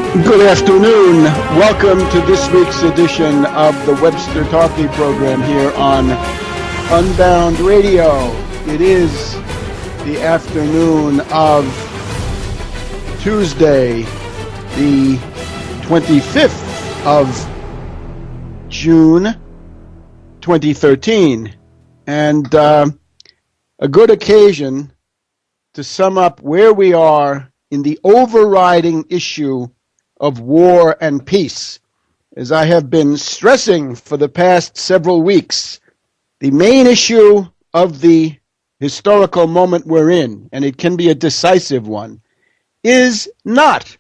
Good afternoon. Welcome to this week's edition of the Webster Tarpley program here on Unbound Radio. It is the afternoon of Tuesday, the 25th of June, 2013, and a good occasion to sum up where we are in the overriding issue of war and peace. As I have been stressing for the past several weeks, the main issue of the historical moment we're in, and it can be a decisive one, is not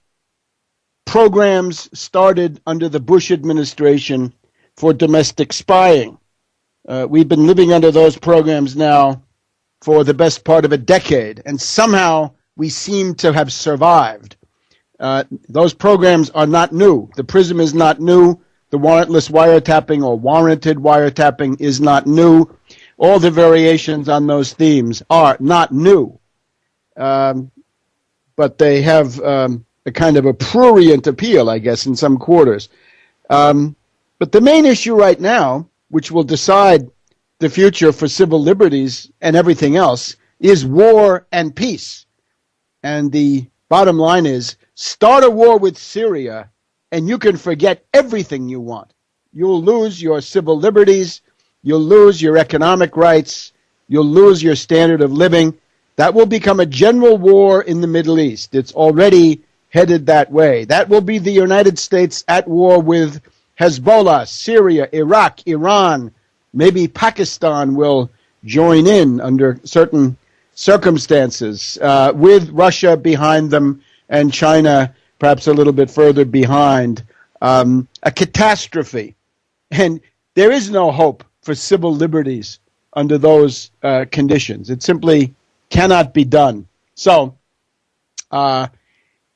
programs started under the Bush administration for domestic spying. We've been living under those programs now for the best part of a decade, and somehow we seem to have survived. Those programs are not new. The PRISM is not new. The warrantless wiretapping or warranted wiretapping is not new. All the variations on those themes are not new. But they have a kind of a prurient appeal, I guess, in some quarters. But the main issue right now, which will decide the future for civil liberties and everything else, is war and peace. And the bottom line is, start a war with Syria, and you can forget everything you want. You'll lose your civil liberties, you'll lose your economic rights, you'll lose your standard of living. That will become a general war in the Middle East. It's already headed that way. That will be the United States at war with Hezbollah, Syria, Iraq, Iran. Maybe Pakistan will join in under certain circumstances, with Russia behind them and China perhaps a little bit further behind. A catastrophe. And there is no hope for civil liberties under those conditions. It simply cannot be done. So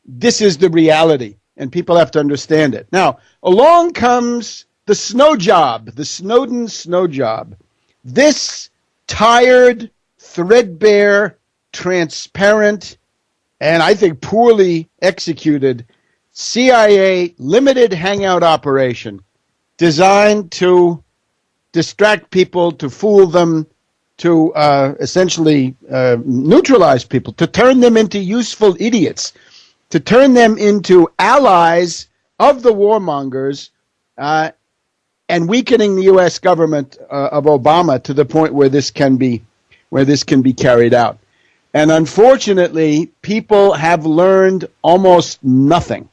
this is the reality, and people have to understand it. Now, along comes the Snowjob, the Snowden Snowjob. This tired, threadbare, transparent, and I think poorly executed CIA limited hangout operation designed to distract people, to fool them, to essentially neutralize people, to turn them into useful idiots, to turn them into allies of the warmongers, and weakening the U.S. government of Obama to the point where this can be carried out. And unfortunately, people have learned almost nothing.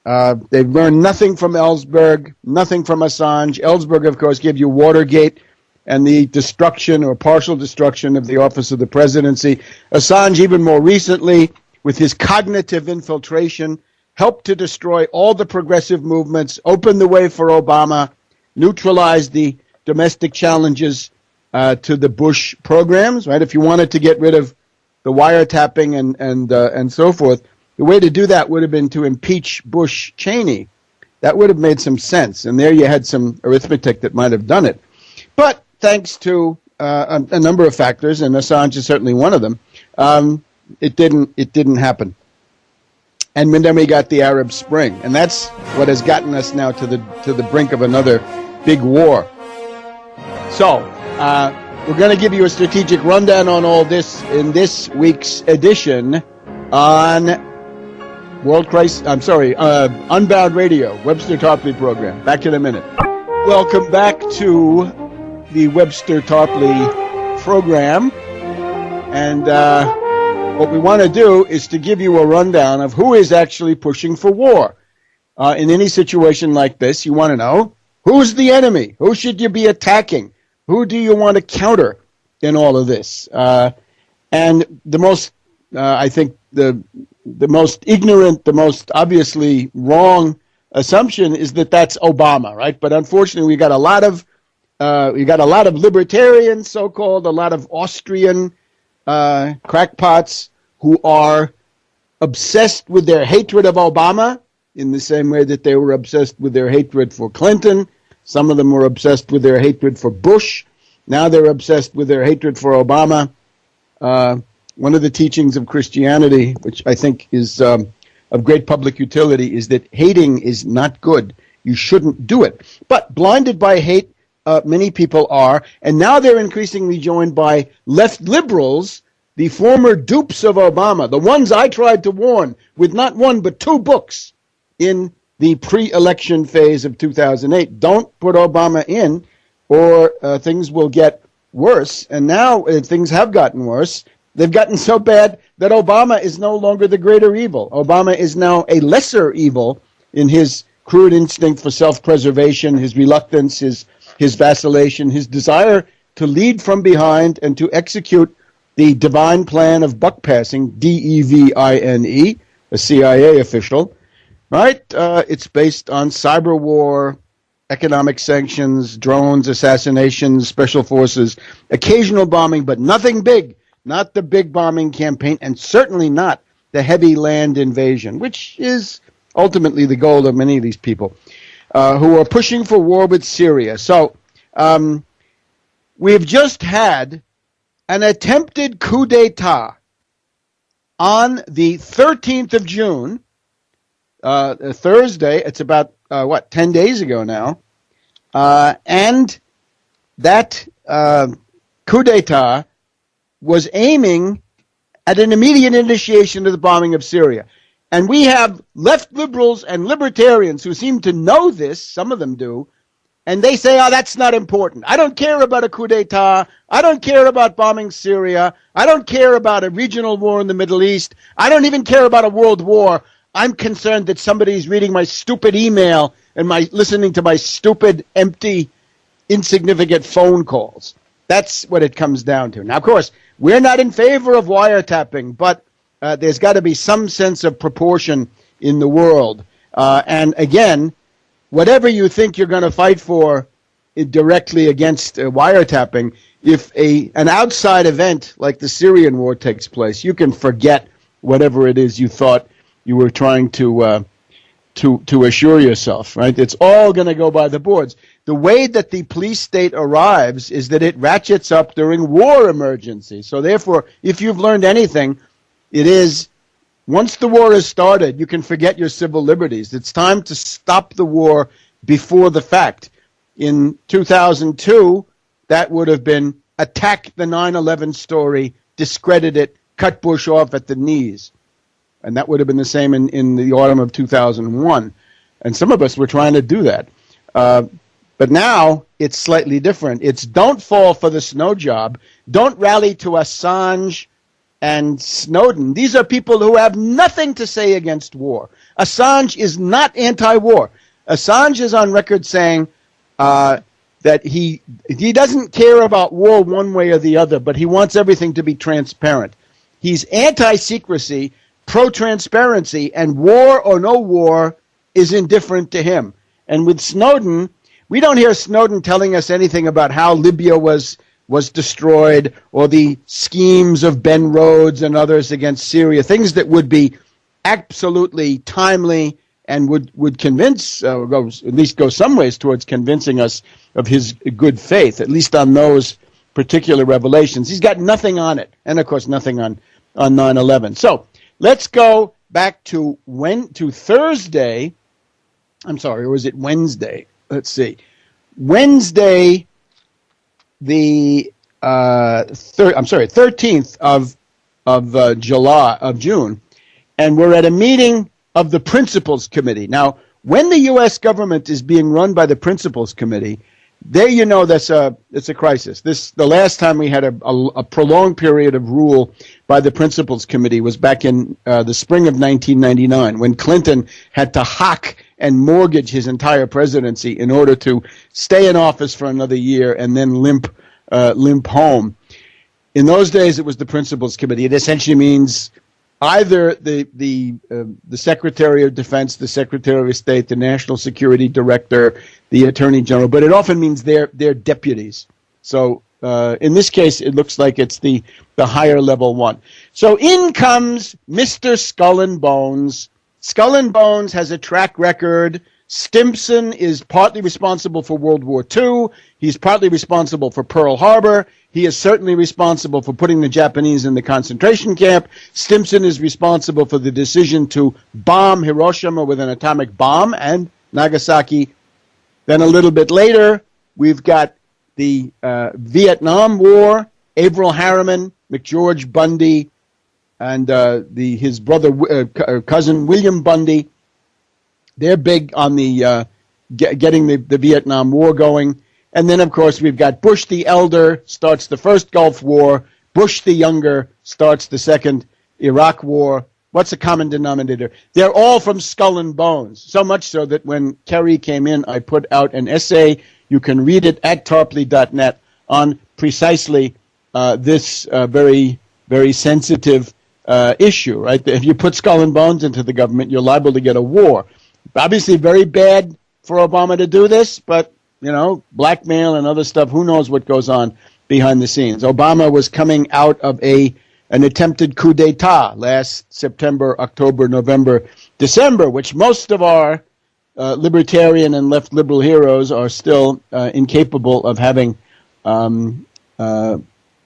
They've learned nothing from Ellsberg, nothing from Assange. Ellsberg, of course, gave you Watergate and the destruction or partial destruction of the office of the presidency. Assange, even more recently, with his cognitive infiltration, helped to destroy all the progressive movements, open the way for Obama, neutralize the domestic challenges to the Bush programs, right? If you wanted to get rid of the wiretapping and so forth, the way to do that would have been to impeach Bush Cheney. That would have made some sense, and there you had some arithmetic that might have done it. But thanks to a number of factors, and Assange is certainly one of them, it didn't happen. And then we got the Arab Spring, and that's what has gotten us now to the brink of another big war. So we're going to give you a strategic rundown on all this in this week's edition on Unbound Radio, Webster Tarpley program. Back in a minute. Welcome back to the Webster Tarpley program, and what we want to do is to give you a rundown of who is actually pushing for war. In any situation like this, you want to know who's the enemy, who should you be attacking, who do you want to counter in all of this? And the most, I think, the most ignorant, the most obviously wrong assumption is that that's Obama, right? But unfortunately, we got a lot of libertarians, so-called, a lot of Austrian crackpots who are obsessed with their hatred of Obama in the same way that they were obsessed with their hatred for Clinton. Some of them were obsessed with their hatred for Bush. Now they're obsessed with their hatred for Obama. One of the teachings of Christianity, which I think is a of great public utility is that hating is not good. You shouldn't do it. But blinded by hate, many people are, and now they're increasingly joined by left liberals, the former dupes of Obama, the ones I tried to warn with not one but two books in the pre-election phase of 2008. Don't put Obama in, or things will get worse. And now things have gotten worse. They've gotten so bad that Obama is no longer the greater evil. Obama is now a lesser evil in his crude instinct for self-preservation, his reluctance, his vacillation, his desire to lead from behind and to execute the divine plan of buck passing, D-E-V-I-N-E, a CIA official, right? It's based on cyber war, economic sanctions, drones, assassinations, special forces, occasional bombing, but nothing big. Not the big bombing campaign, and certainly not the heavy land invasion, which is ultimately the goal of many of these people who are pushing for war with Syria. So we've just had an attempted coup d'etat on the 13th of June, Thursday. It's about, 10 days ago now. And that coup d'etat was aiming at an immediate initiation of the bombing of Syria. And we have left liberals and libertarians who seem to know this, some of them do, and they say, oh, that's not important. I don't care about a coup d'etat. I don't care about bombing Syria. I don't care about a regional war in the Middle East. I don't even care about a world war. I'm concerned that somebody's reading my stupid email and listening to my stupid, empty, insignificant phone calls. That's what it comes down to. Now, of course, we're not in favor of wiretapping, but there's got to be some sense of proportion in the world. And again, whatever you think you're going to fight for directly against wiretapping, if an outside event like the Syrian war takes place, you can forget whatever it is you thought you were trying to assure yourself, right? It's all going to go by the boards. The way that the police state arrives is that it ratchets up during war emergencies. So therefore, if you've learned anything, it is once the war is started, you can forget your civil liberties. It's time to stop the war before the fact. In 2002, that would have been attack the 9/11 story, discredit it, cut Bush off at the knees. And that would have been the same in the autumn of 2001. And some of us were trying to do that. But now it's slightly different. It's don't fall for the Snowjob. Don't rally to Assange and Snowden. These are people who have nothing to say against war. Assange is not anti-war. Assange is on record saying that he doesn't care about war one way or the other, but he wants everything to be transparent. He's anti-secrecy, pro-transparency, and war or no war is indifferent to him. And with Snowden, we don't hear Snowden telling us anything about how Libya was destroyed or the schemes of Ben Rhodes and others against Syria, things that would be absolutely timely and would convince, at least go some ways towards convincing us of his good faith, at least on those particular revelations. He's got nothing on it, and of course nothing on 9/11. So let's go back to Thursday. I'm sorry, or was it Wednesday? Let's see. Wednesday, the 13th of June, and we're at a meeting of the Principals Committee. Now, when the U.S. government is being run by the Principals Committee, there you know it's a crisis. The last time we had a prolonged period of rule by the Principals Committee was back in the spring of 1999, when Clinton had to hock and mortgage his entire presidency in order to stay in office for another year and then limp home. In those days, it was the Principals Committee. It essentially means either the Secretary of Defense, the Secretary of State, the National Security Director, the Attorney General, but it often means their deputies. So in this case, it looks like it's the higher level one. So in comes Mr. Skull and Bones. Skull and Bones has a track record. Stimson is partly responsible for World War II. He's partly responsible for Pearl Harbor. He is certainly responsible for putting the Japanese in the concentration camp. Stimson is responsible for the decision to bomb Hiroshima with an atomic bomb and Nagasaki. Then a little bit later, we've got the Vietnam War, Averell Harriman, McGeorge Bundy, and his brother, cousin William Bundy. They're big on the getting the Vietnam War going. And then, of course, we've got Bush the Elder starts the first Gulf War. Bush the Younger starts the second Iraq War. What's the common denominator? They're all from Skull and Bones, so much so that when Kerry came in, I put out an essay. You can read it at tarpley.net on precisely this very, very sensitive issue, right? If you put Skull and Bones into the government, you're liable to get a war. Obviously very bad for Obama to do this, but, you know, blackmail and other stuff, who knows what goes on behind the scenes. Obama was coming out of an attempted coup d'etat last September, October, November, December, which most of our libertarian and left liberal heroes are still incapable of having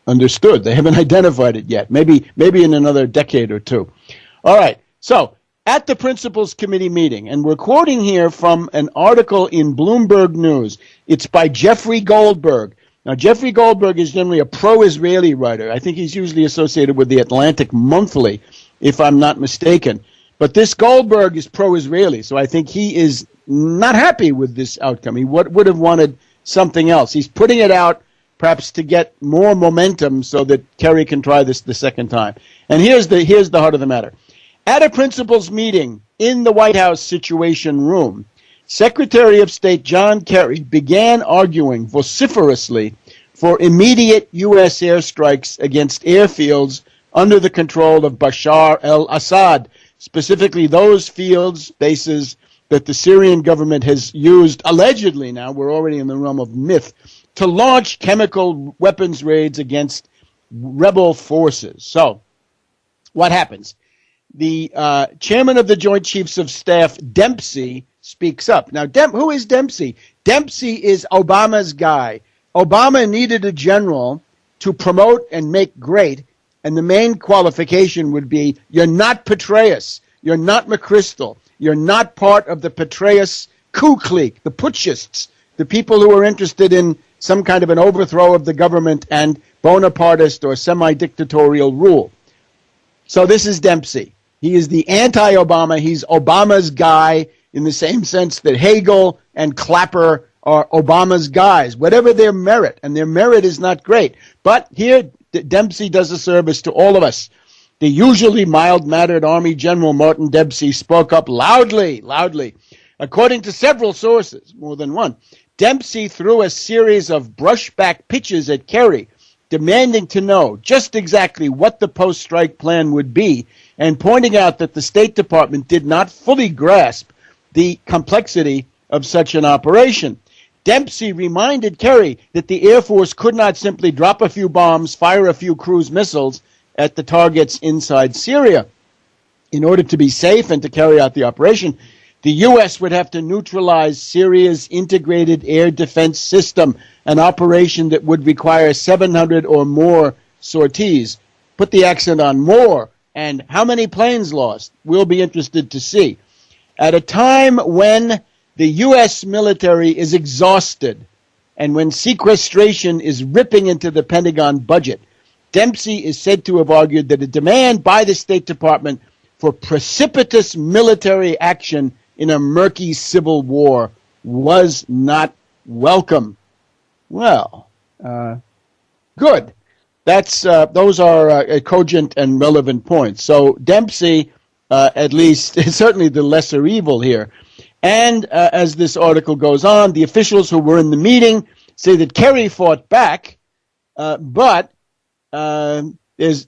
understood. They haven't identified it yet. Maybe in another decade or two. All right. So at the Principals Committee meeting, and we're quoting here from an article in Bloomberg News. It's by Jeffrey Goldberg. Now, Jeffrey Goldberg is generally a pro-Israeli writer. I think he's usually associated with the Atlantic Monthly, if I'm not mistaken. But this Goldberg is pro-Israeli, so I think he is not happy with this outcome. He would have wanted something else. He's putting it out perhaps to get more momentum so that Kerry can try this the second time. And here's the heart of the matter. At a principals meeting in the White House Situation Room, Secretary of State John Kerry began arguing vociferously for immediate U.S. airstrikes against airfields under the control of Bashar al-Assad, specifically those fields, bases that the Syrian government has used, allegedly now, we're already in the realm of myth, to launch chemical weapons raids against rebel forces. So, what happens? The chairman of the Joint Chiefs of Staff, Dempsey, speaks up. Now, who is Dempsey? Dempsey is Obama's guy. Obama needed a general to promote and make great, and the main qualification would be, you're not Petraeus, you're not McChrystal, you're not part of the Petraeus coup clique, the putschists, the people who are interested in some kind of an overthrow of the government and Bonapartist or semi-dictatorial rule. So this is Dempsey. He is the anti-Obama. He's Obama's guy in the same sense that Hagel and Clapper are Obama's guys, whatever their merit, and their merit is not great. But here, Dempsey does a service to all of us. The usually mild-mannered Army General Martin Dempsey spoke up loudly. According to several sources, more than one, Dempsey threw a series of brushback pitches at Kerry, demanding to know just exactly what the post-strike plan would be, and pointing out that the State Department did not fully grasp the complexity of such an operation. Dempsey reminded Kerry that the Air Force could not simply drop a few bombs, fire a few cruise missiles at the targets inside Syria. In order to be safe and to carry out the operation, the U.S. would have to neutralize Syria's integrated air defense system, an operation that would require 700 or more sorties. Put the accent on more. And how many planes lost? We'll be interested to see. At a time when the U.S. military is exhausted and when sequestration is ripping into the Pentagon budget, Dempsey is said to have argued that a demand by the State Department for precipitous military action in a murky civil war was not welcome. Well, good. Those are cogent and relevant points. So Dempsey, at least, is certainly the lesser evil here. And as this article goes on, the officials who were in the meeting say that Kerry fought back, but the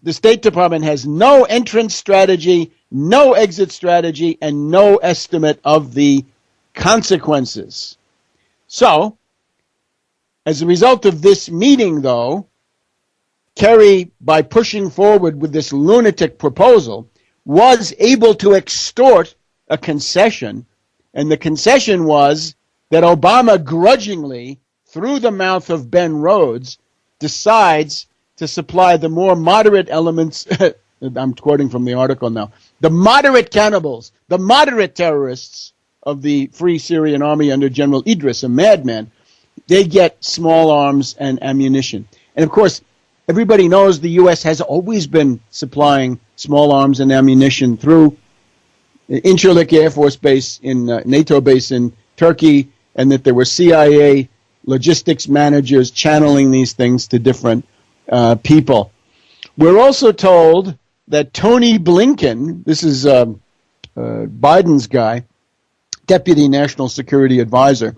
State Department has no entrance strategy, no exit strategy, and no estimate of the consequences. So, as a result of this meeting, though, Kerry, by pushing forward with this lunatic proposal, was able to extort a concession, and the concession was that Obama grudgingly, through the mouth of Ben Rhodes, decides to supply the more moderate elements, I'm quoting from the article now, the moderate cannibals, the moderate terrorists of the Free Syrian Army under General Idris, a madman, they get small arms and ammunition. And of course, everybody knows the U.S. has always been supplying small arms and ammunition through Incirlik Air Force Base in NATO base in Turkey, and that there were CIA logistics managers channeling these things to different people. We're also told that Tony Blinken, this is Biden's guy, Deputy National Security Advisor,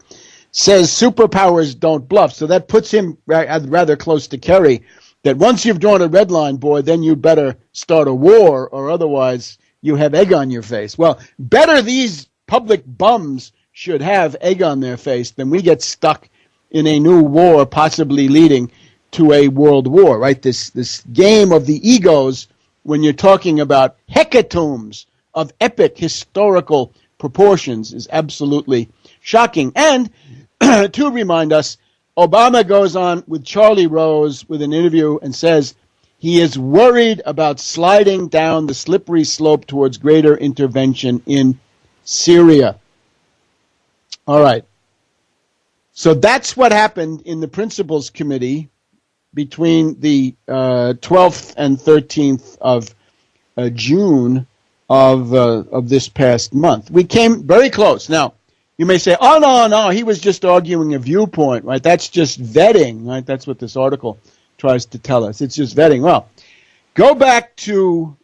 says superpowers don't bluff. So that puts him rather close to Kerry, that once you've drawn a red line, boy, then you better start a war, or otherwise you have egg on your face. Well, better these public bums should have egg on their face than we get stuck in a new war, possibly leading to a world war, right? This game of the egos when you're talking about hecatombs of epic historical proportions is absolutely shocking. And to remind us, Obama goes on with Charlie Rose with an interview and says he is worried about sliding down the slippery slope towards greater intervention in Syria. All right. So that's what happened in the Principals Committee between the 12th and 13th of June of this past month. We came very close. Now, you may say, oh, no, he was just arguing a viewpoint, right? That's just vetting, right? That's what this article tries to tell us. It's just vetting. Well, go back to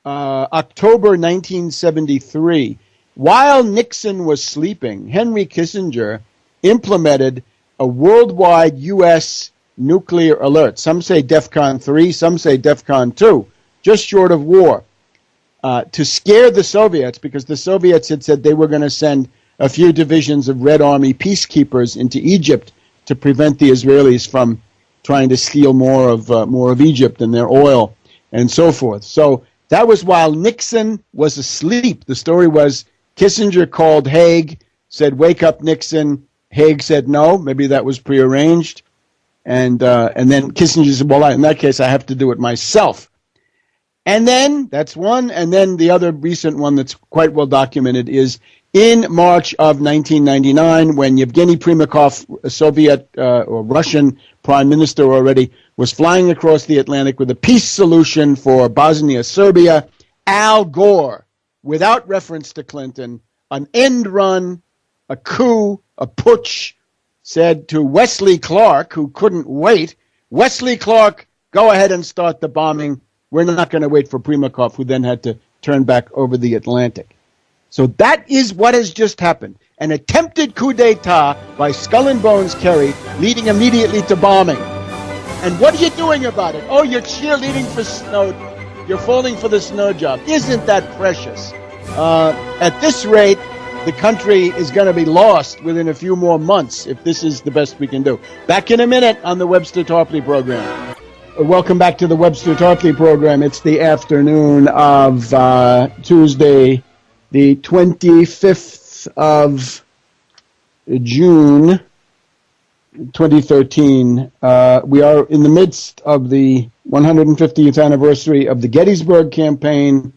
October 1973. While Nixon was sleeping, Henry Kissinger implemented a worldwide U.S. nuclear alert. Some say DEFCON 3, some say DEFCON 2, just short of war, to scare the Soviets, because the Soviets had said they were going to send a few divisions of Red Army peacekeepers into Egypt to prevent the Israelis from trying to steal more of Egypt and their oil and so forth. So that was while Nixon was asleep. The story was Kissinger called Hague, said, "Wake up, Nixon." Hague said no. Maybe that was prearranged. And then Kissinger said, well, in that case, I have to do it myself. And then, that's one. And then the other recent one that's quite well documented is in March of 1999, when Yevgeny Primakov, a Soviet or Russian prime minister already, was flying across the Atlantic with a peace solution for Bosnia, Serbia, Al Gore, without reference to Clinton, an end run, a coup, a putsch, said to Wesley Clark, who couldn't wait, Wesley Clark, go ahead and start the bombing. We're not going to wait for Primakov, who then had to turn back over the Atlantic. So that is what has just happened. An attempted coup d'etat by Skull and Bones Kerry, leading immediately to bombing. And what are you doing about it? Oh, you're cheerleading for Snowden. You're falling for the Snowjob. Isn't that precious? At this rate, the country is going to be lost within a few more months if this is the best we can do. Back in a minute on the Webster Tarpley program. Welcome back to the Webster Tarpley program. It's the afternoon of Tuesday, the 25th of June, 2013. We are in the midst of the 150th anniversary of the Gettysburg campaign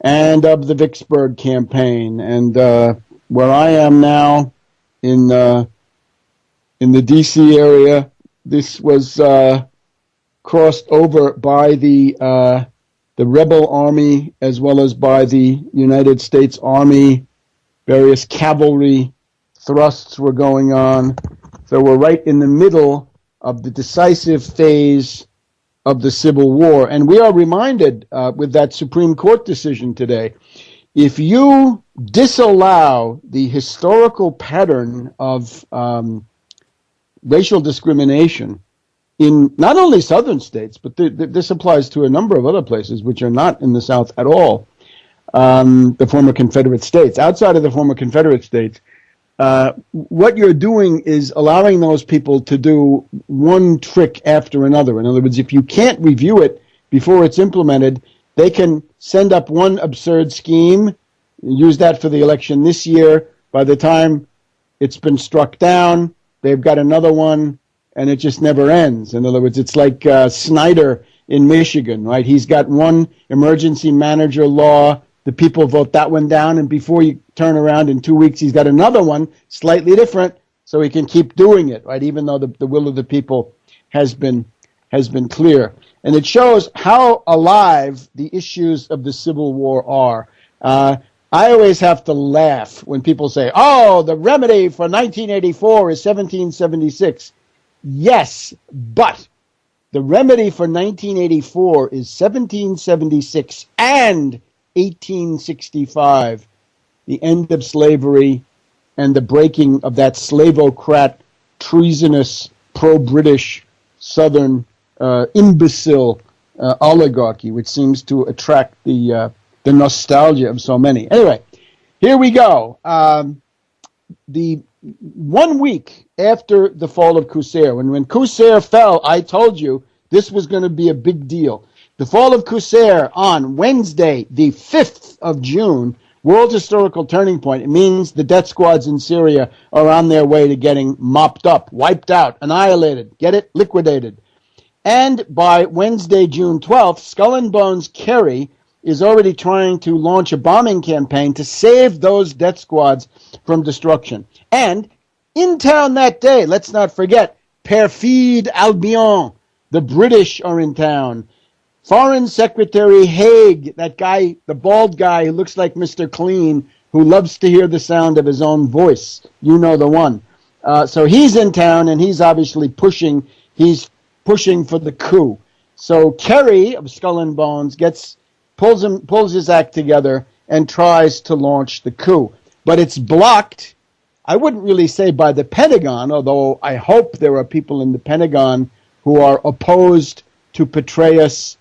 and of the Vicksburg campaign. And where I am now in the D.C. area, this was crossed over by the rebel army as well as by the United States Army. Various cavalry thrusts were going on. So we're right in the middle of the decisive phase of the Civil War. And we are reminded with that Supreme Court decision today, if you disallow the historical pattern of racial discrimination in not only southern states, but this applies to a number of other places which are not in the South at all, the former Confederate states. Outside of the former Confederate states, what you're doing is allowing those people to do one trick after another. In other words, if you can't review it before it's implemented, they can send up one absurd scheme, use that for the election this year. By the time it's been struck down, they've got another one, and it just never ends. In other words, it's like Snyder in Michigan, right? He's got one emergency manager law. The people vote that one down, and before you turn around in 2 weeks, he's got another one, slightly different, so he can keep doing it, right? Even though the will of the people has been clear. And it shows how alive the issues of the Civil War are. I always have to laugh when people say, oh, the remedy for 1984 is 1776. Yes, but the remedy for 1984 is 1776 and 1865, the end of slavery and the breaking of that slavocrat, treasonous, pro-British, Southern imbecile oligarchy, which seems to attract the nostalgia of so many. Anyway, here we go. The 1 week after the fall of Qusair, when Qusair fell, I told you this was going to be a big deal. The fall of Qusair on Wednesday, the 5th of June, world historical turning point. It means the death squads in Syria are on their way to getting mopped up, wiped out, annihilated, get it, liquidated. And by Wednesday, June 12th, Skull and Bones Kerry is already trying to launch a bombing campaign to save those death squads from destruction. And in town that day, let's not forget, Perfide Albion, the British are in town. Foreign Secretary Hague, that guy, the bald guy who looks like Mr. Clean, who loves to hear the sound of his own voice. You know the one. So he's in town, and he's obviously pushing for the coup. So Kerry of Skull and Bones pulls his act together and tries to launch the coup. But it's blocked, I wouldn't really say by the Pentagon, although I hope there are people in the Pentagon who are opposed to Petraeus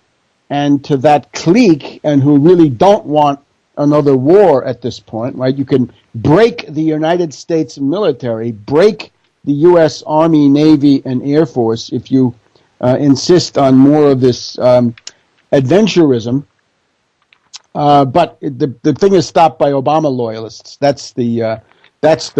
and to that clique and who really don't want another war at this point, right? You can break the United States military, break the U.S. Army, Navy, and Air Force if you insist on more of this adventurism. But the thing is stopped by Obama loyalists. That's the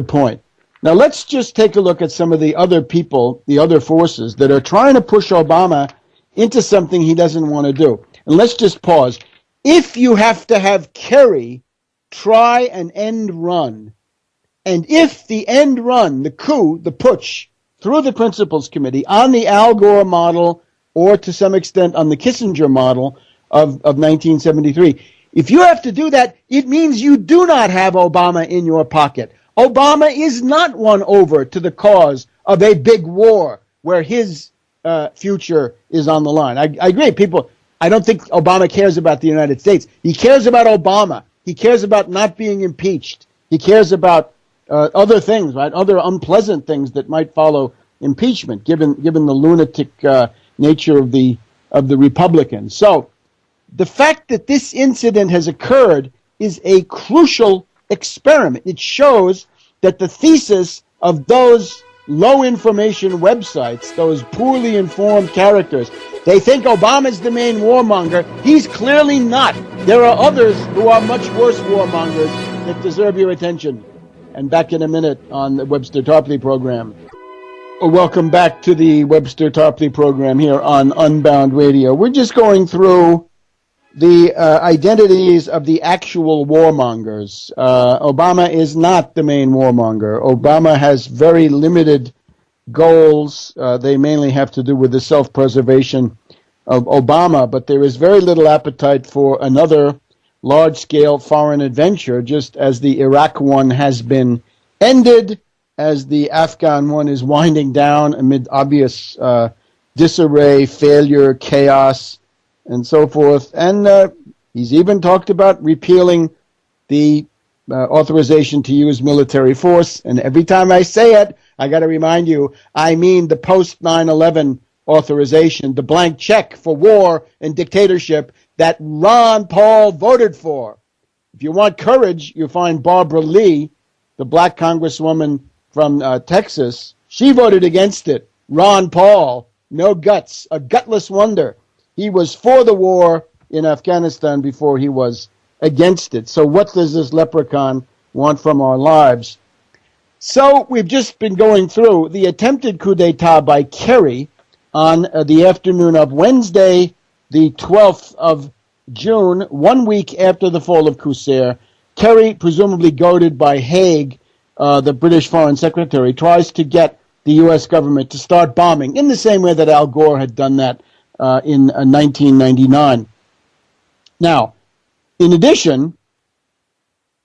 point. Now let's just take a look at some of the other people, the other forces that are trying to push Obama into something he doesn't want to do. And let's just pause. If you have to have Kerry try an end run, and if the end run, the coup, the putsch, through the Principles Committee on the Al Gore model or to some extent on the Kissinger model of 1973, if you have to do that, it means you do not have Obama in your pocket. Obama is not won over to the cause of a big war where his future is on the line. I agree. I don't think Obama cares about the United States. He cares about Obama. He cares about not being impeached. He cares about other things, right? Other unpleasant things that might follow impeachment, given the lunatic nature of the Republicans. So the fact that this incident has occurred is a crucial experiment. It shows that the thesis of those low information websites, those poorly informed characters, they think Obama's the main warmonger. He's clearly not. There are others who are much worse warmongers that deserve your attention. And back in a minute on the Webster Tarpley program. Welcome back to the Webster Tarpley program here on Unbound Radio. We're just going through the identities of the actual warmongers. Obama is not the main warmonger. Obama has very limited goals. They mainly have to do with the self-preservation of Obama, but there is very little appetite for another large-scale foreign adventure, just as the Iraq one has been ended, as the Afghan one is winding down amid obvious disarray, failure, chaos, and so forth. And he's even talked about repealing the authorization to use military force. And every time I say it, I got to remind you, I mean the post-9/11 authorization, the blank check for war and dictatorship that Ron Paul voted for. If you want courage, you find Barbara Lee, the black congresswoman from Texas. She voted against it. Ron Paul, no guts, a gutless wonder. He was for the war in Afghanistan before he was against it. So what does this leprechaun want from our lives? So we've just been going through the attempted coup d'etat by Kerry on the afternoon of Wednesday, the 12th of June, 1 week after the fall of Qusair. Kerry, presumably goaded by Hague, the British Foreign Secretary, tries to get the U.S. government to start bombing in the same way that Al Gore had done that in 1999. Now, in addition,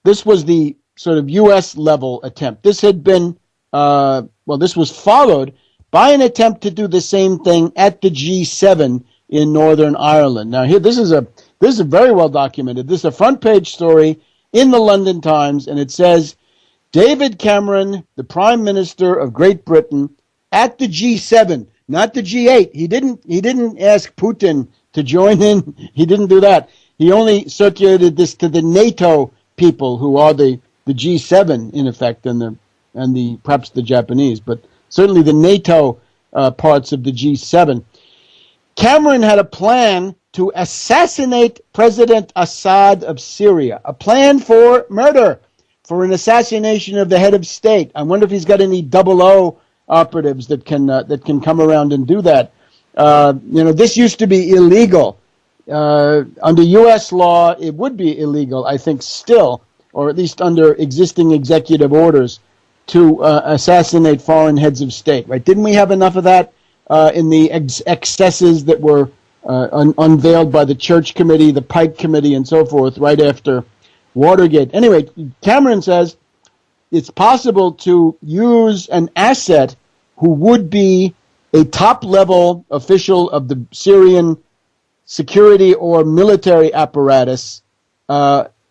this was the sort of U.S. level attempt. This had been, this was followed by an attempt to do the same thing at the G7 in Northern Ireland. Now, here, this is very well documented. This is a front page story in the London Times, and it says, David Cameron, the Prime Minister of Great Britain, at the G7, not the G8. He didn't ask Putin to join in. He didn't do that. He only circulated this to the NATO people, who are the G7 in effect, and the perhaps the Japanese, but certainly the NATO parts of the G7. Cameron had a plan to assassinate President Assad of Syria, a plan for murder, for an assassination of the head of state. I wonder if he's got any 00 operatives that can come around and do that. This used to be illegal. Under U.S. law, it would be illegal, I think, still, or at least under existing executive orders, to assassinate foreign heads of state. Right? Didn't we have enough of that in the excesses that were unveiled by the Church Committee, the Pike Committee, and so forth, right after Watergate? Anyway, Cameron says it's possible to use an asset who would be a top-level official of the Syrian security or military apparatus,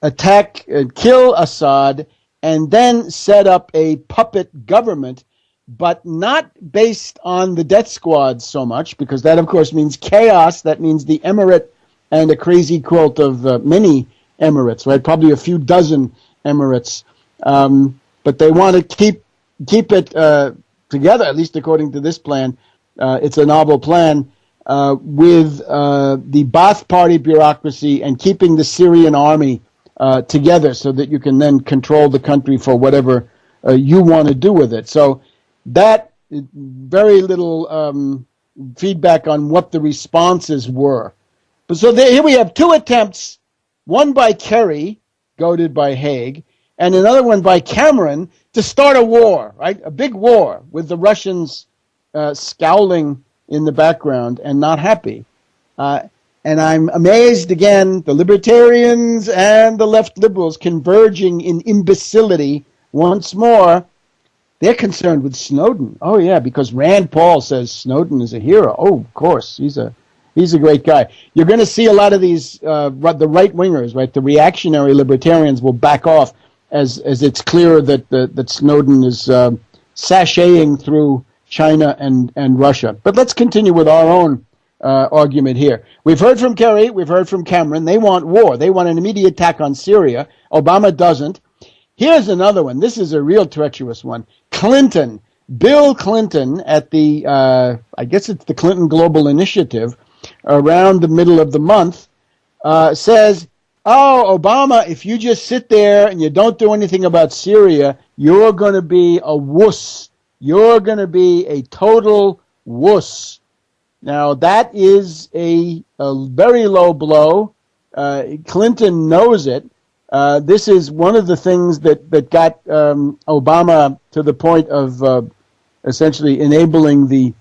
attack and kill Assad, and then set up a puppet government, but not based on the death squad so much, because that, of course, means chaos. That means the emirate and a crazy quilt of many emirates, right? Probably a few dozen emirates. But they want to keep it together, at least according to this plan. It's a novel plan with the Ba'ath Party bureaucracy and keeping the Syrian army together so that you can then control the country for whatever you want to do with it. So that, very little feedback on what the responses were. But so here we have two attempts, one by Kerry, goaded by Hague, and another one by Cameron to start a war, right? A big war with the Russians scowling in the background and not happy. And I'm amazed, again, the libertarians and the left liberals converging in imbecility once more. They're concerned with Snowden. Oh, yeah, because Rand Paul says Snowden is a hero. Oh, of course, he's a great guy. You're going to see a lot of these, the right-wingers, right? The reactionary libertarians will back off as it's clear that Snowden is sashaying through China and Russia. But let's continue with our own argument here. We've heard from Kerry, we've heard from Cameron. They want war. They want an immediate attack on Syria. Obama doesn't. Here's another one. This is a real treacherous one. Clinton, Bill Clinton at the, I guess it's the Clinton Global Initiative, around the middle of the month, says, oh, Obama, if you just sit there and you don't do anything about Syria, you're going to be a wuss. You're going to be a total wuss. Now, that is a very low blow. Clinton knows it. This is one of the things that got Obama to the point of essentially enabling the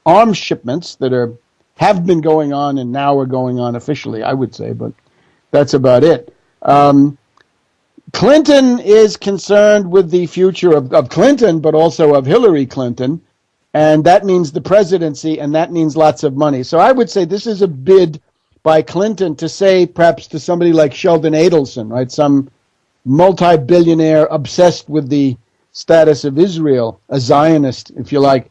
arms shipments that have been going on and now are going on officially, I would say, but that's about it. Clinton is concerned with the future of Clinton, but also of Hillary Clinton, and that means the presidency, and that means lots of money. So I would say this is a bid by Clinton to say, perhaps to somebody like Sheldon Adelson, right, some multi-billionaire obsessed with the status of Israel, a Zionist, if you like.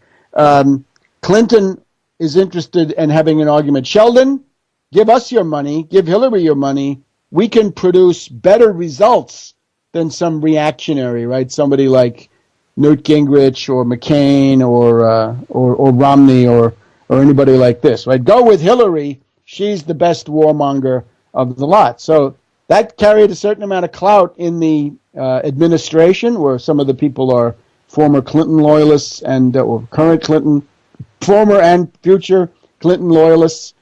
Clinton is interested in having an argument. Sheldon, give us your money, give Hillary your money. We can produce better results than some reactionary, right? Somebody like Newt Gingrich or McCain or Romney or anybody like this, right? Go with Hillary. She's the best warmonger of the lot. So that carried a certain amount of clout in the administration, where some of the people are former Clinton loyalists and or current Clinton, former and future Clinton loyalists.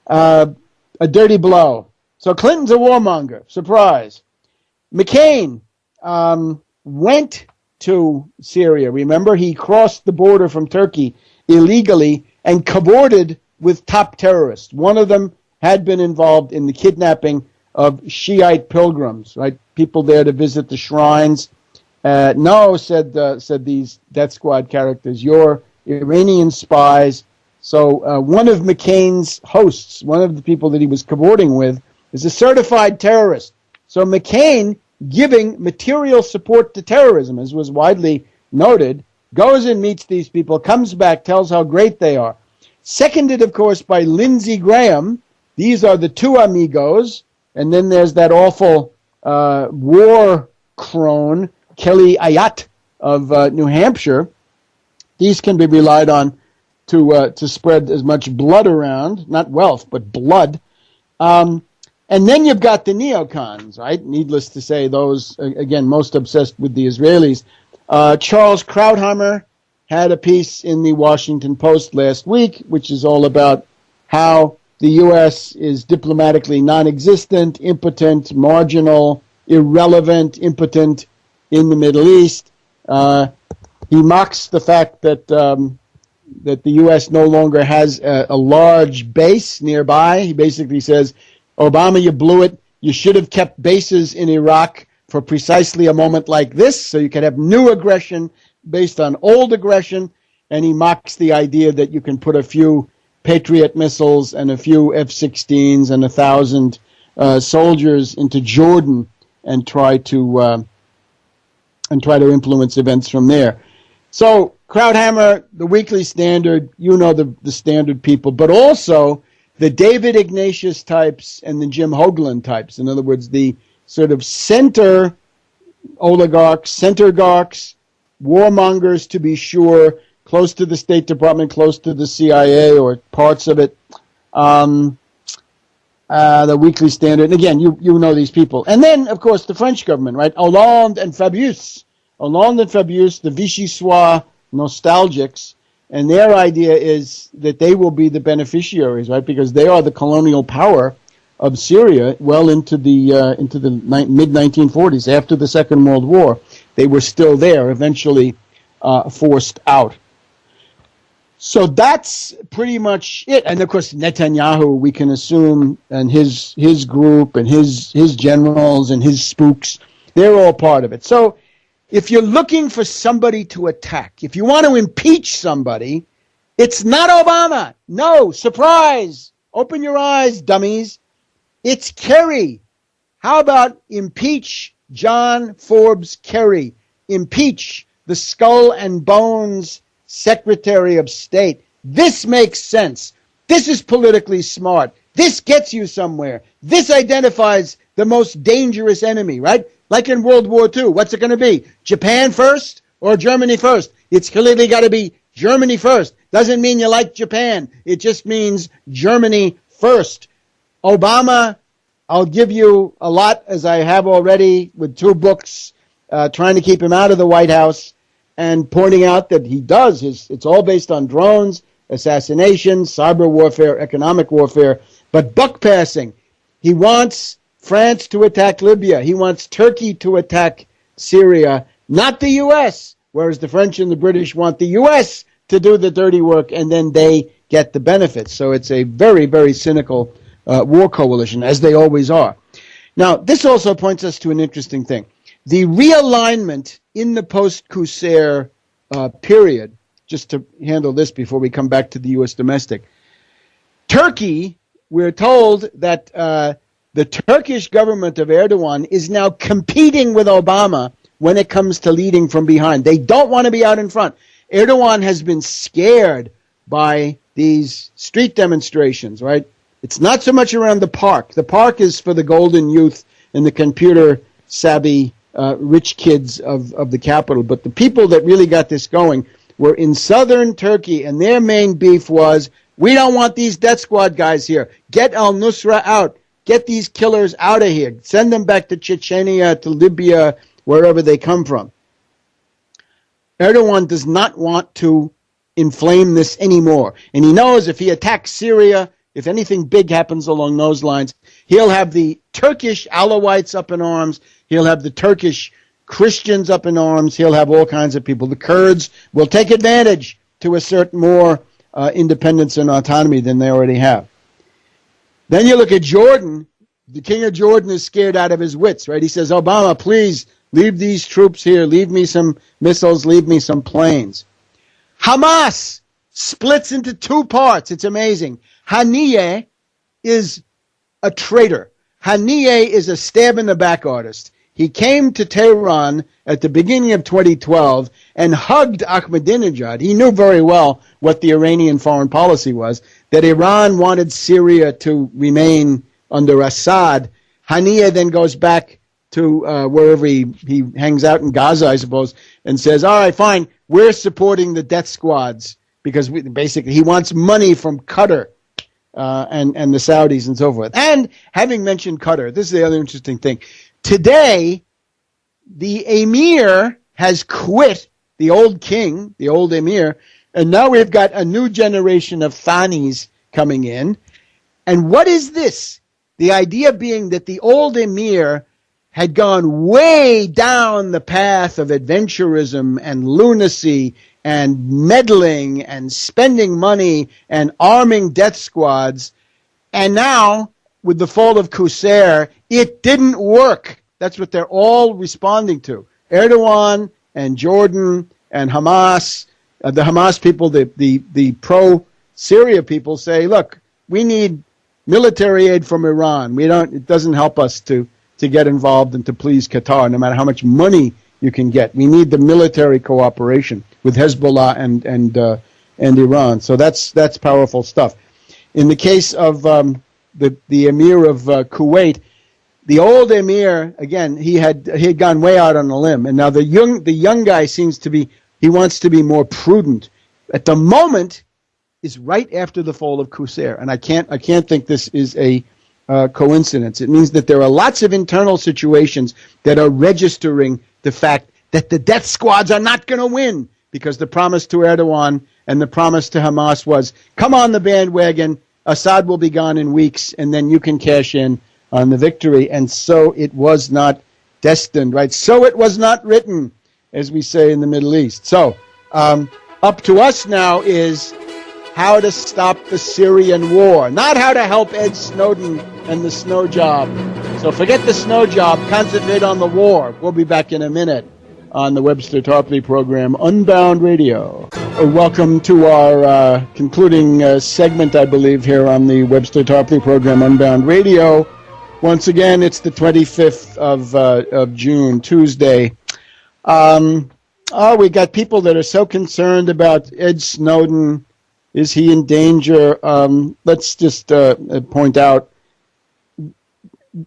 A dirty blow. So Clinton's a warmonger. Surprise. McCain went to Syria. Remember, he crossed the border from Turkey illegally and cavorted with top terrorists. One of them had been involved in the kidnapping of Shiite pilgrims, right? People there to visit the shrines. No, said these death squad characters, you're Iranian spies. So one of McCain's hosts, one of the people that he was cavorting with, is a certified terrorist. So McCain, giving material support to terrorism, as was widely noted, goes and meets these people, comes back, tells how great they are. Seconded, of course, by Lindsey Graham. These are the two amigos. And then there's that awful war crone, Kelly Ayotte of New Hampshire. These can be relied on to spread as much blood around, not wealth, but blood. And then you've got the neocons, right? Needless to say, those, again, most obsessed with the Israelis. Charles Krauthammer had a piece in the Washington Post last week, which is all about how the U.S. is diplomatically non-existent, impotent, marginal, irrelevant, impotent in the Middle East. He mocks the fact that the U.S. no longer has a large base nearby. He basically says, Obama, you blew it. You should have kept bases in Iraq for precisely a moment like this, so you could have new aggression based on old aggression. And he mocks the idea that you can put a few Patriot missiles and a few F-16s and 1,000 soldiers into Jordan and try to influence events from there. So Krauthammer, the Weekly Standard, you know the Standard people, but also the David Ignatius types and the Jim Hoagland types. In other words, the sort of center oligarchs, centergarchs, warmongers to be sure, close to the State Department, close to the CIA or parts of it. The Weekly Standard. And again, you know these people. And then, of course, the French government, right? Hollande and Fabius. Hollande and Fabius, the Vichy-Soix nostalgics. And their idea is that they will be the beneficiaries, right? Because they are the colonial power of Syria well into the mid-1940s, after the Second World War. They were still there, eventually forced out. So that's pretty much it. And, of course, Netanyahu, we can assume, and his group and his generals and his spooks, they're all part of it. So if you're looking for somebody to attack, if you want to impeach somebody, it's not Obama. No, surprise. Open your eyes, dummies. It's Kerry. How about impeach John Forbes Kerry? Impeach the skull and bones Secretary of State. This makes sense. This is politically smart. This gets you somewhere. This identifies the most dangerous enemy, right? Like in World War II, what's it going to be? Japan first or Germany first? It's clearly got to be Germany first. Doesn't mean you like Japan. It just means Germany first. Obama, I'll give you a lot, as I have already with 2 books, trying to keep him out of the White House and pointing out that he does. It's all based on drones, assassination, cyber warfare, economic warfare, but buck passing. He wants France to attack Libya. He wants Turkey to attack Syria, not the U.S., whereas the French and the British want the U.S. to do the dirty work, and then they get the benefits. So it's a very, very cynical war coalition, as they always are. Now, this also points us to an interesting thing. The realignment in the post-Qusair period, just to handle this before we come back to the U.S. domestic, Turkey, we're told that the Turkish government of Erdogan is now competing with Obama when it comes to leading from behind. They don't want to be out in front. Erdogan has been scared by these street demonstrations, right? It's not so much around the park. The park is for the golden youth and the computer-savvy rich kids of the capital. But the people that really got this going were in southern Turkey, and their main beef was, we don't want these death squad guys here. Get al-Nusra out. Get these killers out of here. Send them back to Chechnya, to Libya, wherever they come from. Erdogan does not want to inflame this anymore. And he knows if he attacks Syria, if anything big happens along those lines, he'll have the Turkish Alawites up in arms. He'll have the Turkish Christians up in arms. He'll have all kinds of people. The Kurds will take advantage to assert more independence and autonomy than they already have. Then you look at Jordan. The king of Jordan is scared out of his wits, right? He says, Obama, please leave these troops here. Leave me some missiles. Leave me some planes. Hamas splits into two parts. It's amazing. Haniyeh is a traitor. Haniyeh is a stab-in-the-back artist. He came to Tehran at the beginning of 2012 and hugged Ahmadinejad. He knew very well what the Iranian foreign policy was, that Iran wanted Syria to remain under Assad. Haniyeh then goes back to wherever he hangs out in Gaza, I suppose, and says, all right, fine, we're supporting the death squads because basically he wants money from Qatar and the Saudis and so forth. And having mentioned Qatar, this is the other interesting thing. Today, the emir has quit, the old king, the old emir, and now we've got a new generation of Thanis coming in. And what is this? The idea being that the old emir had gone way down the path of adventurism and lunacy and meddling and spending money and arming death squads. And now, with the fall of Qusair, it didn't work. That's what they're all responding to. Erdogan and Jordan and Hamas, the Hamas people, the pro-Syria people say, look, we need military aid from Iran. It doesn't help us to get involved and to please Qatar, no matter how much money you can get. We need the military cooperation with Hezbollah and Iran. So that's powerful stuff. In the case of the emir of Kuwait, the old emir, again, he had gone way out on a limb, and now the young guy he wants to be more prudent. At the moment, is right after the fall of Qusair, and I can't think this is a coincidence. It means that there are lots of internal situations that are registering the fact that the death squads are not going to win, because the promise to Erdogan and the promise to Hamas was, come on the bandwagon, Assad will be gone in weeks, and then you can cash in on the victory. And so it was not destined, right? So it was not written, as we say in the Middle East. So up to us now is how to stop the Syrian war, not how to help Ed Snowden and the snow job. So forget the snow job, concentrate on the war. We'll be back in a minute on the Webster Tarpley program, Unbound Radio. Welcome to our concluding segment, I believe, here on the Webster Tarpley program, Unbound Radio. Once again, it's the 25th of June, Tuesday. We got people that are so concerned about Ed Snowden. Is he in danger? Let's just point out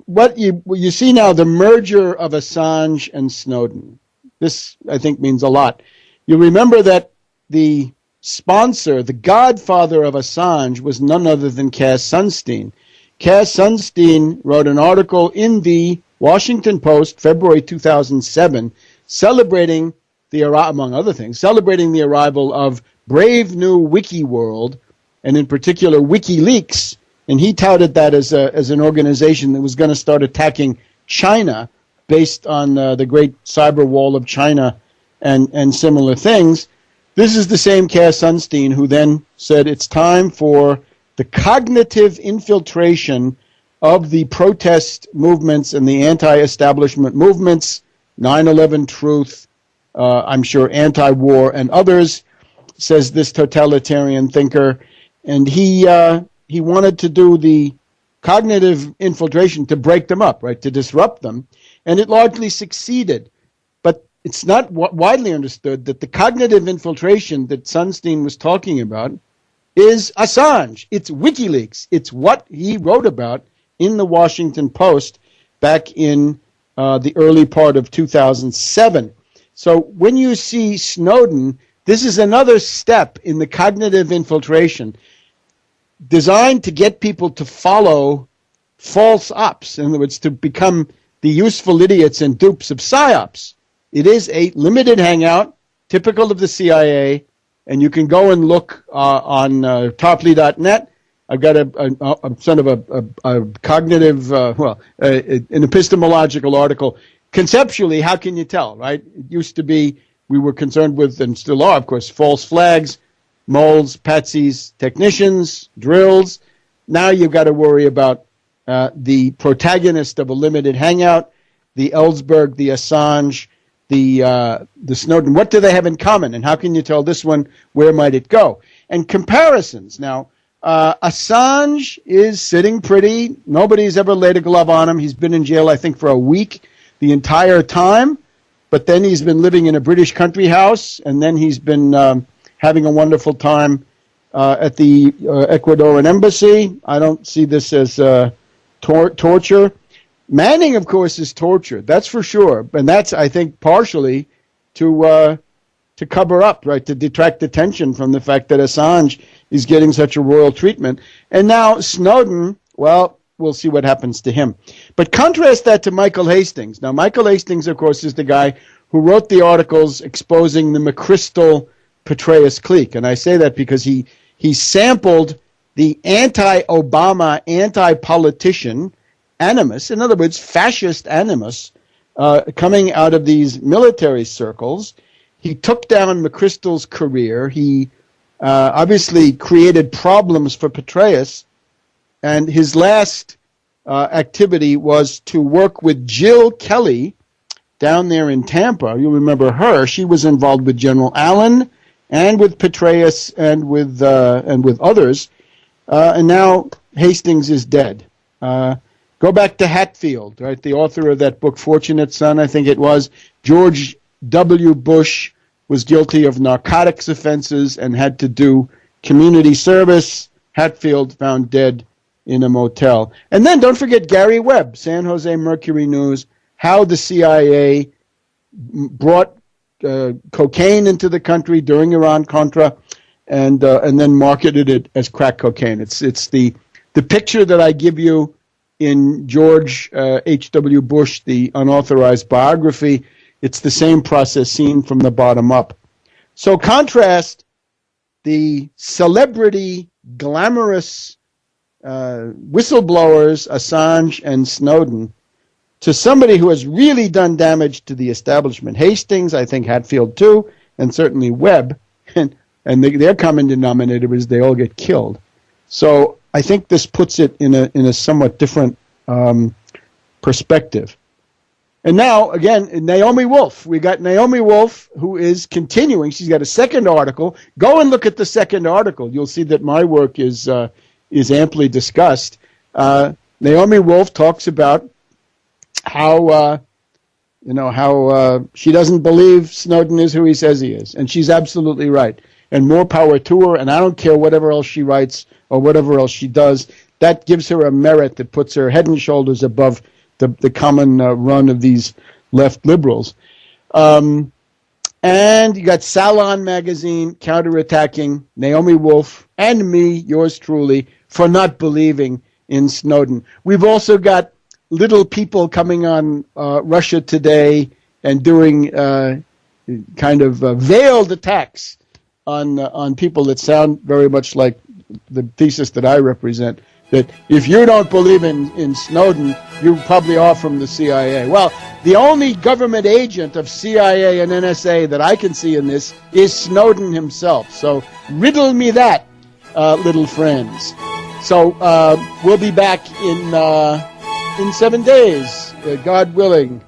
what you see now, the merger of Assange and Snowden. This, I think, means a lot. You remember that the sponsor, the godfather of Assange, was none other than Cass Sunstein. Cass Sunstein wrote an article in the Washington Post, February 2007, celebrating among other things, celebrating the arrival of brave new wiki world, and in particular WikiLeaks, and he touted that as an organization that was going to start attacking China based on the great cyber wall of China and similar things. This is the same Cass Sunstein who then said it's time for the cognitive infiltration of the protest movements and the anti-establishment movements, 9/11 Truth, I'm sure anti-war and others, says this totalitarian thinker. And he wanted to do the cognitive infiltration to break them up, right, to disrupt them, and it largely succeeded. But it's not widely understood that the cognitive infiltration that Sunstein was talking about is Assange. It's WikiLeaks. It's what he wrote about in the Washington Post back in the early part of 2007. So when you see Snowden, this is another step in the cognitive infiltration designed to get people to follow false ops, in other words, to become the useful idiots and dupes of Psyops. It is a limited hangout, typical of the CIA, and you can go and look on Tarpley.net. I've got a sort of a cognitive, an epistemological article. Conceptually, how can you tell, right? It used to be we were concerned with, and still are, of course, false flags, moles, patsies, technicians, drills. Now you've got to worry about the protagonist of a limited hangout, the Ellsberg, the Assange, the Snowden. What do they have in common, and how can you tell this one, where might it go? And comparisons. Now, Assange is sitting pretty. Nobody's ever laid a glove on him. He's been in jail, I think, for a week the entire time. But then he's been living in a British country house, and then he's been having a wonderful time at the Ecuadorian embassy. I don't see this as torture. Manning, of course, is torture. That's for sure. And that's, I think, partially to cover up, right, to detract attention from the fact that Assange is getting such a royal treatment. And now Snowden, well, we'll see what happens to him. But contrast that to Michael Hastings. Now, Michael Hastings, of course, is the guy who wrote the articles exposing the McChrystal-Petraeus clique. And I say that because he sampled the anti-Obama, anti-politician animus, in other words, fascist animus, coming out of these military circles. He took down McChrystal's career. He obviously created problems for Petraeus. And his last activity was to work with Jill Kelly down there in Tampa. You remember her. She was involved with General Allen and with Petraeus and with others. And now Hastings is dead. Go back to Hatfield, right? The author of that book, Fortunate Son, I think it was. George W. Bush was guilty of narcotics offenses and had to do community service. Hatfield found dead in a motel. And then don't forget Gary Webb, San Jose Mercury News, how the CIA brought cocaine into the country during Iran-Contra and then marketed it as crack cocaine. It's the picture that I give you in George H.W. Bush, the unauthorized biography. It's the same process seen from the bottom up. So contrast the celebrity, glamorous whistleblowers, Assange and Snowden, to somebody who has really done damage to the establishment. Hastings, I think Hatfield too, and certainly Webb, and their common denominator is they all get killed. So I think this puts it in a somewhat different perspective. And now, again, Naomi Wolf. We got Naomi Wolf, who is continuing. She's got a second article. Go and look at the second article. You'll see that my work is amply discussed. Naomi Wolf talks about how she doesn't believe Snowden is who he says he is, and she's absolutely right. And more power to her. And I don't care whatever else she writes or whatever else she does. That gives her a merit that puts her head and shoulders above the common run of these left liberals. And you got Salon magazine counterattacking Naomi Wolf and me, yours truly, for not believing in Snowden. We've also got little people coming on Russia Today and doing kind of veiled attacks on people that sound very much like the thesis that I represent, that if you don't believe in Snowden, you probably are from the CIA. Well, the only government agent of CIA and NSA that I can see in this is Snowden himself. So riddle me that, little friends. So we'll be back in 7 days, God willing,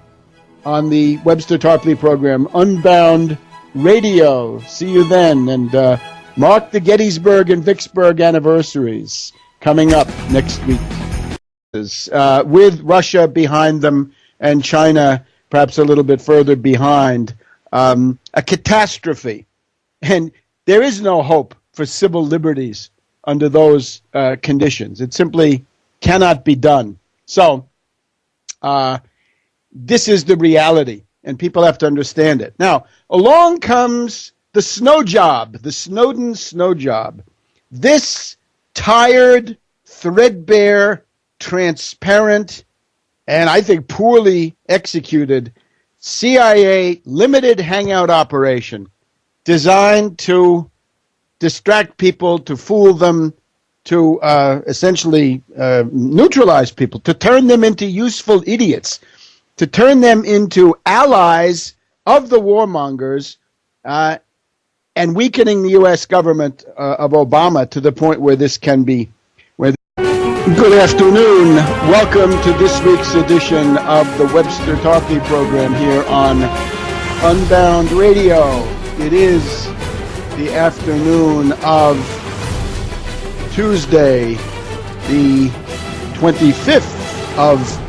on the Webster Tarpley program, Unbound Radio. See you then, and mark the Gettysburg and Vicksburg anniversaries coming up next week, with Russia behind them and China perhaps a little bit further behind. A catastrophe. And there is no hope for civil liberties under those conditions. It simply cannot be done. So this is the reality, and people have to understand it. Now, along comes the Snowjob, the Snowden Snowjob. This tired, threadbare, transparent, and I think poorly executed CIA limited hangout operation designed to distract people, to fool them, to essentially neutralize people, to turn them into useful idiots, to turn them into allies of the warmongers, and weakening the U.S. government of Obama to the point where this can be. Good afternoon. Welcome to this week's edition of the Webster Tarpley program here on Unbound Radio. It is the afternoon of Tuesday, the 25th of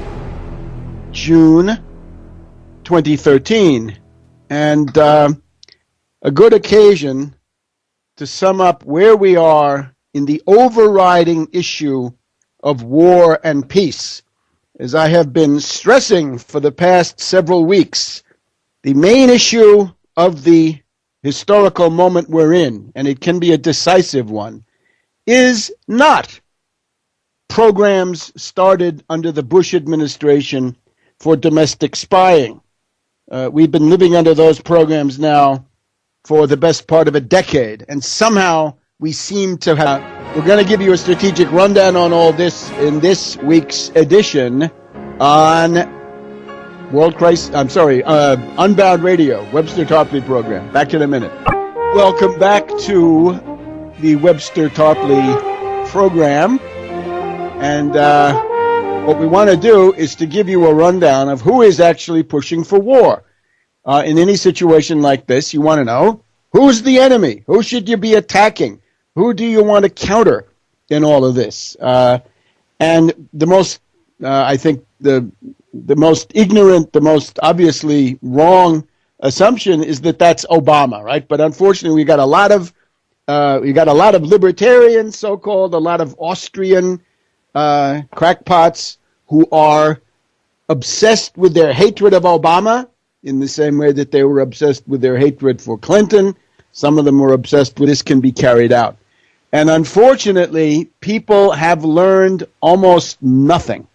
June, 2013, and a good occasion to sum up where we are in the overriding issue of war and peace. As I have been stressing for the past several weeks, the main issue of the historical moment we're in, and it can be a decisive one, is not programs started under the Bush administration for domestic spying. We've been living under those programs now for the best part of a decade, and somehow we seem to have. We're going to give you a strategic rundown on all this in this week's edition on Unbound Radio, Webster Tarpley program. Back in a minute. Welcome back to the Webster Tarpley program. And what we want to do is to give you a rundown of who is actually pushing for war. In any situation like this, you want to know who's the enemy? Who should you be attacking? Who do you want to counter in all of this? And the most, I think, the most ignorant, the most obviously wrong assumption is that that's Obama, right? But unfortunately, we got a lot of libertarians, so-called, a lot of Austrian crackpots who are obsessed with their hatred of Obama in the same way that they were obsessed with their hatred for Clinton. Some of them were obsessed with this can be carried out. And unfortunately, people have learned almost nothing.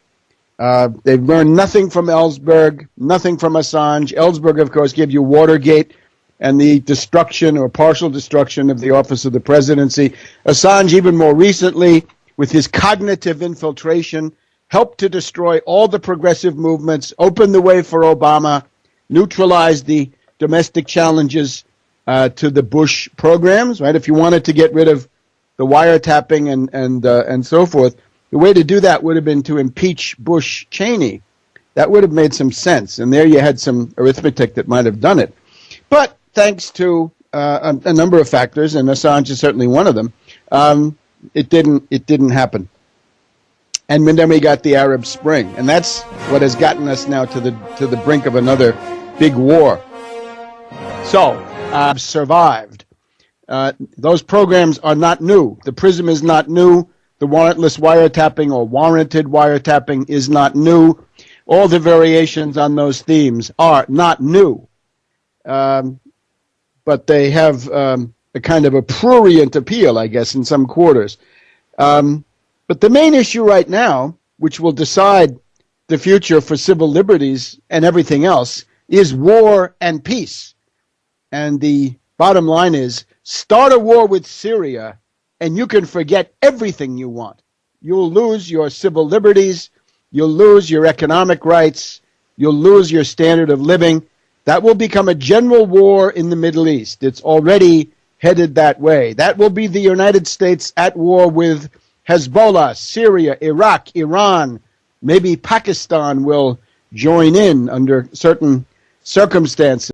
They've learned nothing from Ellsberg, nothing from Assange. Ellsberg, of course, gave you Watergate and the destruction or partial destruction of the office of the presidency. Assange, even more recently, with his cognitive infiltration, helped to destroy all the progressive movements, opened the way for Obama, neutralized the domestic challenges to the Bush programs, right? If you wanted to get rid of the wiretapping and so forth, the way to do that would have been to impeach Bush Cheney. That would have made some sense, and there you had some arithmetic that might have done it. But thanks to a number of factors, and Assange is certainly one of them, it didn't happen. And then we got the Arab Spring, and that's what has gotten us now to the brink of another big war. So, survived. Those programs are not new. The PRISM is not new. The warrantless wiretapping or warranted wiretapping is not new. All the variations on those themes are not new. But they have a kind of a prurient appeal, I guess, in some quarters. But the main issue right now, which will decide the future for civil liberties and everything else, is war and peace. And the bottom line is, start a war with Syria, and you can forget everything you want. You'll lose your civil liberties, you'll lose your economic rights, you'll lose your standard of living. That will become a general war in the Middle East. It's already headed that way. That will be the United States at war with Hezbollah, Syria, Iraq, Iran. Maybe Pakistan will join in under certain circumstances.